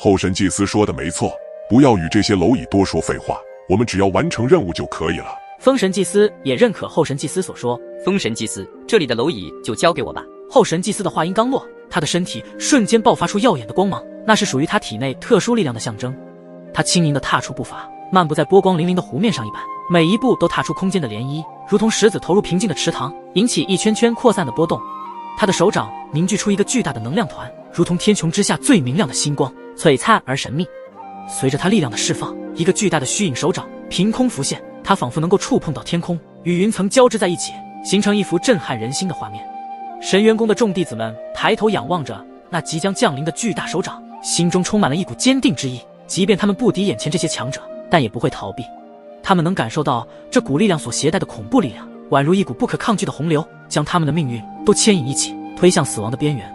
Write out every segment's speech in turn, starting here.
后神祭司说的没错，不要与这些蝼蚁多说废话，我们只要完成任务就可以了。风神祭司也认可后神祭司所说。风神祭司，这里的蝼蚁就交给我吧。后神祭司的话音刚落，他的身体瞬间爆发出耀眼的光芒，那是属于他体内特殊力量的象征。他轻盈地踏出步伐，漫步在波光粼粼的湖面上一般，每一步都踏出空间的涟漪，如同石子投入平静的池塘，引起一圈圈扩散的波动。他的手掌凝聚出一个巨大的能量团，如同天穹之下最明亮的星光，璀璨而神秘。随着他力量的释放，一个巨大的虚影手掌凭空浮现，它仿佛能够触碰到天空，与云层交织在一起，形成一幅震撼人心的画面。神元宫的众弟子们抬头仰望着那即将降临的巨大手掌，心中充满了一股坚定之意。即便他们不敌眼前这些强者，但也不会逃避。他们能感受到这股力量所携带的恐怖力量，宛如一股不可抗拒的洪流，将他们的命运都牵引一起，推向死亡的边缘。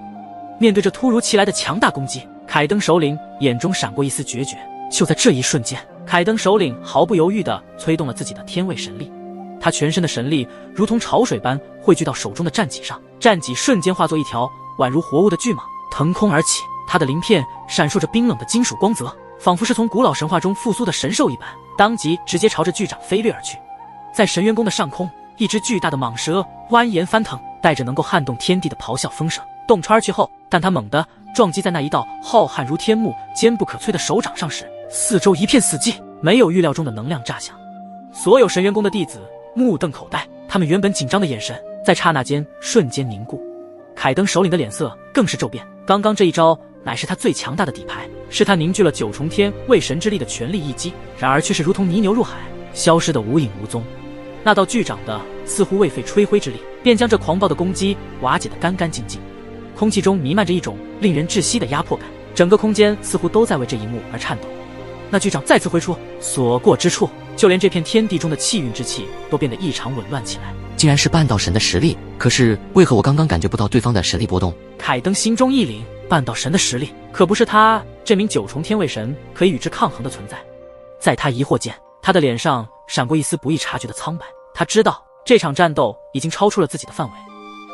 面对这突如其来的强大攻击，凯登首领眼中闪过一丝决绝。就在这一瞬间，凯登首领毫不犹豫地催动了自己的天位神力，他全身的神力如同潮水般汇聚到手中的战戟上，战戟瞬间化作一条宛如活物的巨蟒，腾空而起。它的鳞片闪烁着冰冷的金属光泽，仿佛是从古老神话中复苏的神兽一般，当即直接朝着巨掌飞掠而去。在神元宫的上空，一只巨大的蟒蛇蜿蜒翻腾，带着能够撼动天地的咆哮风声，洞穿而去后，但它猛地撞击在那一道浩瀚如天幕、坚不可摧的手掌上时，四周一片死寂，没有预料中的能量炸响。所有神元宫的弟子目瞪口呆，他们原本紧张的眼神在刹那间瞬间凝固。凯登首领的脸色更是骤变，刚刚这一招乃是他最强大的底牌，是他凝聚了九重天为神之力的全力一击，然而却是如同泥牛入海，消失得无影无踪。那道巨掌的似乎未费吹灰之力，便将这狂暴的攻击瓦解得干干净净。空气中弥漫着一种令人窒息的压迫感，整个空间似乎都在为这一幕而颤抖。那巨掌再次挥出，所过之处，就连这片天地中的气运之气都变得异常紊乱起来。竟然是半道神的实力，可是为何我刚刚感觉不到对方的实力波动？凯登心中一凛，半道神的实力可不是他这名九重天位神可以与之抗衡的存在。在他疑惑间，他的脸上闪过一丝不易察觉的苍白，他知道这场战斗已经超出了自己的范围。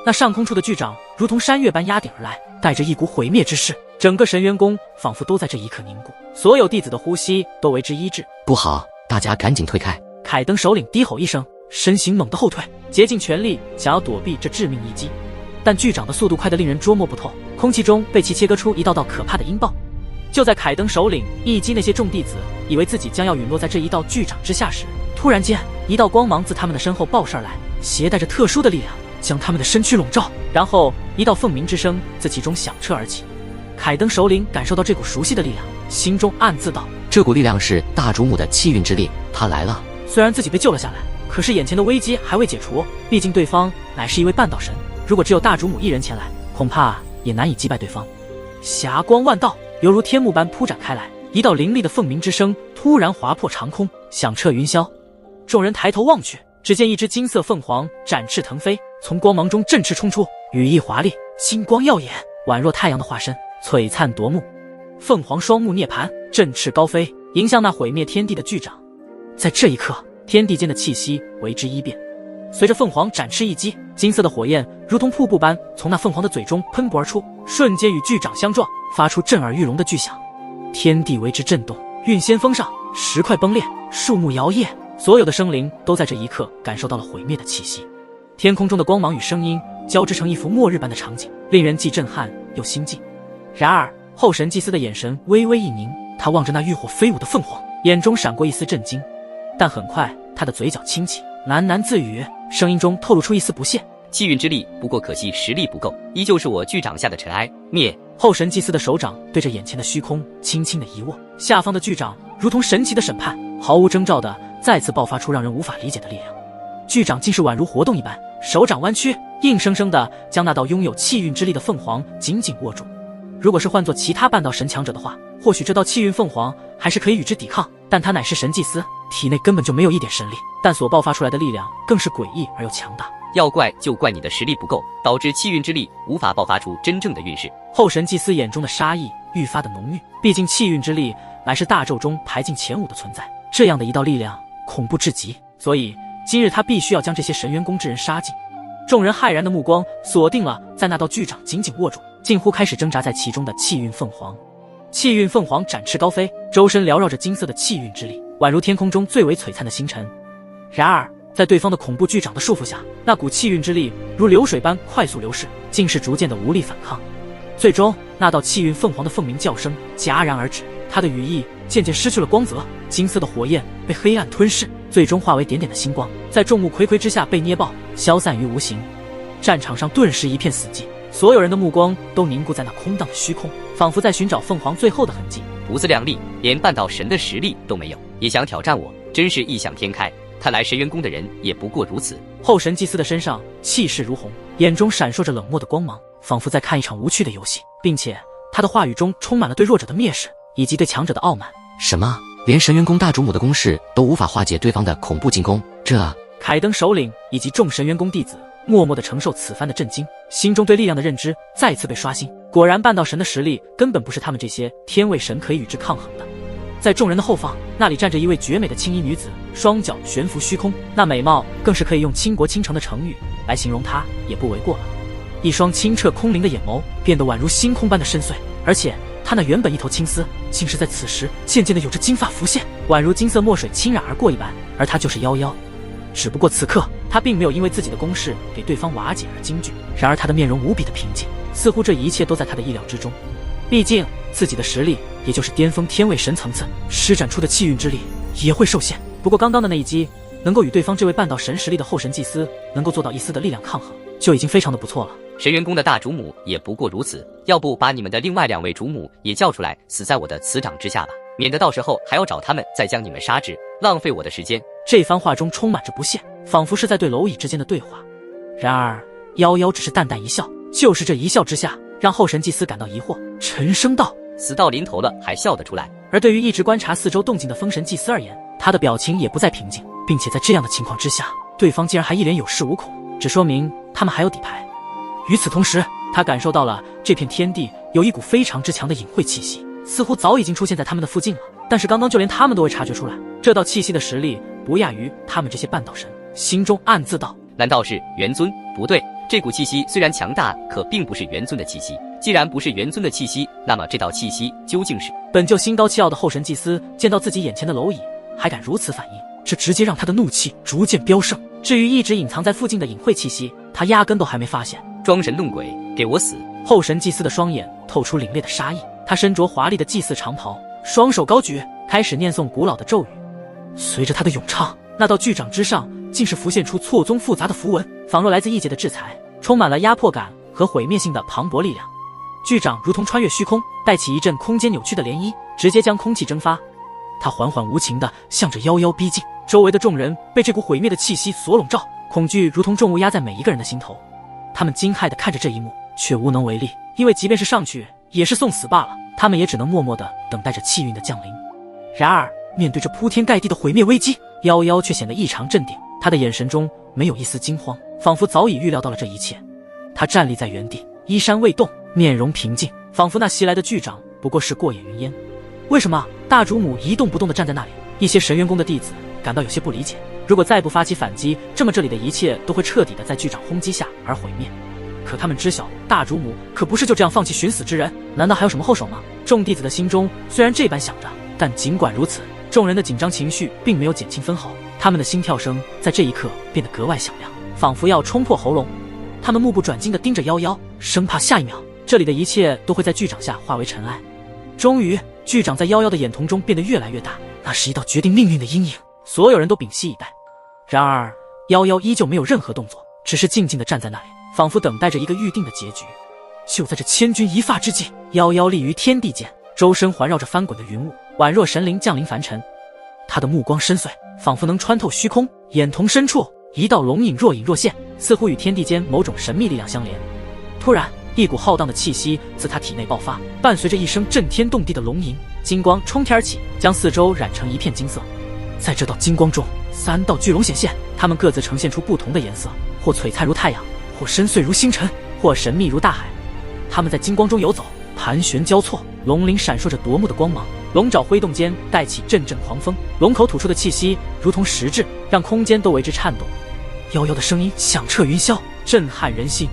那上空处的巨掌如同山岳般压顶而来，带着一股毁灭之势，整个神元宫仿佛都在这一刻凝固，所有弟子的呼吸都为之一滞。不好，大家赶紧退开！凯登首领低吼一声，身形猛地后退，竭尽全力想要躲避这致命一击，但巨掌的速度快得令人捉摸不透，空气中被其切割出一道道可怕的音爆。就在凯登首领一击那些众弟子以为自己将要陨落在这一道巨掌之下时，突然间一道光芒自他们的身后爆射而来，携带着特殊的力量将他们的身躯笼罩，然后一道凤鸣之声自其中响彻而起。凯登首领感受到这股熟悉的力量，心中暗自道：这股力量是大主母的气运之力，他来了。虽然自己被救了下来，可是眼前的危机还未解除，毕竟对方乃是一位半道神，如果只有大主母一人前来，恐怕也难以击败对方。霞光万道，犹如天幕般铺展开来，一道凌厉的凤鸣之声突然划破长空，响彻云霄。众人抬头望去，只见一只金色凤凰展翅腾飞，从光芒中振翅冲出，羽翼华丽，金光耀眼，宛若太阳的化身，璀璨夺目。凤凰双目涅槃，振翅高飞，迎向那毁灭天地的巨掌。在这一刻，天地间的气息为之一变，随着凤凰展翅一击，金色的火焰如同瀑布般从那凤凰的嘴中喷薄而出，瞬间与巨掌相撞，发出震耳欲聋的巨响。天地为之震动，运仙封上，石块崩裂，树木摇曳，所有的生灵都在这一刻感受到了毁灭的气息。天空中的光芒与声音交织成一幅末日般的场景，令人既震撼又心悸。然而后神祭司的眼神微微一凝，他望着那浴火飞舞的凤凰，眼中闪过一丝震惊，但很快他的嘴角轻启，喃喃自语，声音中透露出一丝不屑：气运之力，不过可惜实力不够，依旧是我巨掌下的尘埃。灭！后神祭司的手掌对着眼前的虚空轻轻的一握，下方的巨掌如同神奇的审判，毫无征兆的再次爆发出让人无法理解的力量。巨掌竟是宛如活动一般，手掌弯曲，硬生生的将那道拥有气运之力的凤凰紧紧握住。如果是换作其他半道神强者的话，或许这道气运凤凰还是可以与之抵抗，但他乃是神祭司，体内根本就没有一点神力，但所爆发出来的力量更是诡异而又强大。要怪就怪你的实力不够，导致气运之力无法爆发出真正的运势。后神祭司眼中的杀意愈发的浓郁，毕竟气运之力乃是大咒中排进前5的存在，这样的一道力量恐怖至极，所以今日他必须要将这些神元宫之人杀尽。众人骇然的目光锁定了在那道巨掌紧紧握住，近乎开始挣扎在其中的气运凤凰。气运凤凰展翅高飞，周身缭绕着金色的气运之力，宛如天空中最为璀璨的星辰。然而，在对方的恐怖巨掌的束缚下，那股气运之力如流水般快速流逝，竟是逐渐的无力反抗。最终，那道气运凤凰的凤鸣叫声戛然而止，它的羽翼渐渐失去了光泽，金色的火焰被黑暗吞噬，最终化为点点的星光，在众目睽睽之下被捏爆，消散于无形。战场上顿时一片死寂，所有人的目光都凝固在那空荡的虚空，仿佛在寻找凤凰最后的痕迹。不自量力，连半道神的实力都没有，也想挑战我，真是异想天开。看来神元宫的人也不过如此。后神祭司的身上气势如虹，眼中闪烁着冷漠的光芒，仿佛在看一场无趣的游戏，并且他的话语中充满了对弱者的蔑视，以及对强者的傲慢。什么？连神元宫大主母的攻势都无法化解对方的恐怖进攻？凯登首领以及众神元宫弟子默默地承受此番的震惊，心中对力量的认知再次被刷新。果然，半道神的实力根本不是他们这些天位神可以与之抗衡的。在众人的后方，那里站着一位绝美的青衣女子，双脚悬浮虚空，那美貌更是可以用倾国倾城的成语来形容她也不为过了。一双清澈空灵的眼眸变得宛如星空般的深邃，而且她那原本一头青丝，竟是在此时渐渐的有着金发浮现，宛如金色墨水侵染而过一般。而她就是夭夭。只不过此刻，她并没有因为自己的攻势给对方瓦解而惊惧，然而她的面容无比的平静，似乎这一切都在她的意料之中。毕竟自己的实力也就是巅峰天位神层次，施展出的气运之力也会受限。不过刚刚的那一击，能够与对方这位半道神实力的后神祭司能够做到一丝的力量抗衡，就已经非常的不错了。神元宫的大主母也不过如此，要不把你们的另外2位主母也叫出来，死在我的此掌之下吧，免得到时候还要找他们再将你们杀之，浪费我的时间。这番话中充满着不屑，仿佛是在对蝼蚁之间的对话。然而夭夭只是淡淡一笑，就是这一笑之下，让后神祭司感到疑惑，沉声道：死到临头了还笑得出来？而对于一直观察四周动静的风神祭司而言，他的表情也不再平静，并且在这样的情况之下，对方竟然还一脸有恃无恐，只说明他们还有底牌。与此同时，他感受到了这片天地有一股非常之强的隐晦气息，似乎早已经出现在他们的附近了，但是刚刚就连他们都会察觉出来，这道气息的实力不亚于他们这些半道神。心中暗自道：难道是元尊？不对，这股气息虽然强大，可并不是元尊的气息。既然不是元尊的气息，那么这道气息究竟是……本就心高气傲的后神祭司见到自己眼前的蝼蚁还敢如此反应，这直接让他的怒气逐渐飙升。至于一直隐藏在附近的隐晦气息，他压根都还没发现。装神弄鬼，给我死！后神祭司的双眼透出凛冽的杀意，他身着华丽的祭祀长袍，双手高举，开始念诵古老的咒语。随着他的咏唱，那道巨掌之上竟是浮现出错综复杂的符文，仿若来自异界的制裁，充满了压迫感和毁灭性的磅礴力量。巨掌如同穿越虚空，带起一阵空间扭曲的涟漪，直接将空气蒸发。他缓缓无情地向着夭夭逼近，周围的众人被这股毁灭的气息所笼罩，恐惧如同重物压在每一个人的心头。他们惊骇地看着这一幕，却无能为力，因为即便是上去也是送死罢了，他们也只能默默地等待着气运的降临。然而面对这铺天盖地的毁灭危机，夭夭却显得异常镇定，他的眼神中没有一丝惊慌，仿佛早已预料到了这一切。他站立在原地，衣衫未动，面容平静，仿佛那袭来的巨掌不过是过眼云烟。为什么大主母一动不动地站在那里？一些神元宫的弟子感到有些不理解，如果再不发起反击，这么这里的一切都会彻底的在巨掌轰击下而毁灭。可他们知晓，大主母可不是就这样放弃寻死之人，难道还有什么后手吗？众弟子的心中虽然这般想着，但尽管如此，众人的紧张情绪并没有减轻分毫，他们的心跳声在这一刻变得格外响亮，仿佛要冲破喉咙。他们目不转睛地盯着夭夭，生怕下一秒这里的一切都会在巨掌下化为尘埃。终于，巨掌在夭夭的眼瞳中变得越来越大，那是一道决定命运的阴影，所有人都屏息以待。然而夭夭依旧没有任何动作，只是静静地站在那里，仿佛等待着一个预定的结局。就在这千钧一发之际，夭夭立于天地间，周身环绕着翻滚的云雾，宛若神灵降临凡尘。他的目光深邃，仿佛能穿透虚空，眼瞳深处一道龙影若隐若现，似乎与天地间某种神秘力量相连。突然，一股浩荡的气息自他体内爆发，伴随着一声震天动地的龙吟，金光冲天而起，将四周染成一片金色。在这道金光中，3道巨龙显现，它们各自呈现出不同的颜色，或璀璨如太阳，或深邃如星辰，或神秘如大海。它们在金光中游走，盘旋交错，龙鳞闪烁着夺目的光芒，龙爪挥动间带起阵阵狂风，龙口吐出的气息如同实质，让空间都为之颤动。夭夭的声音响彻云霄，震撼人心。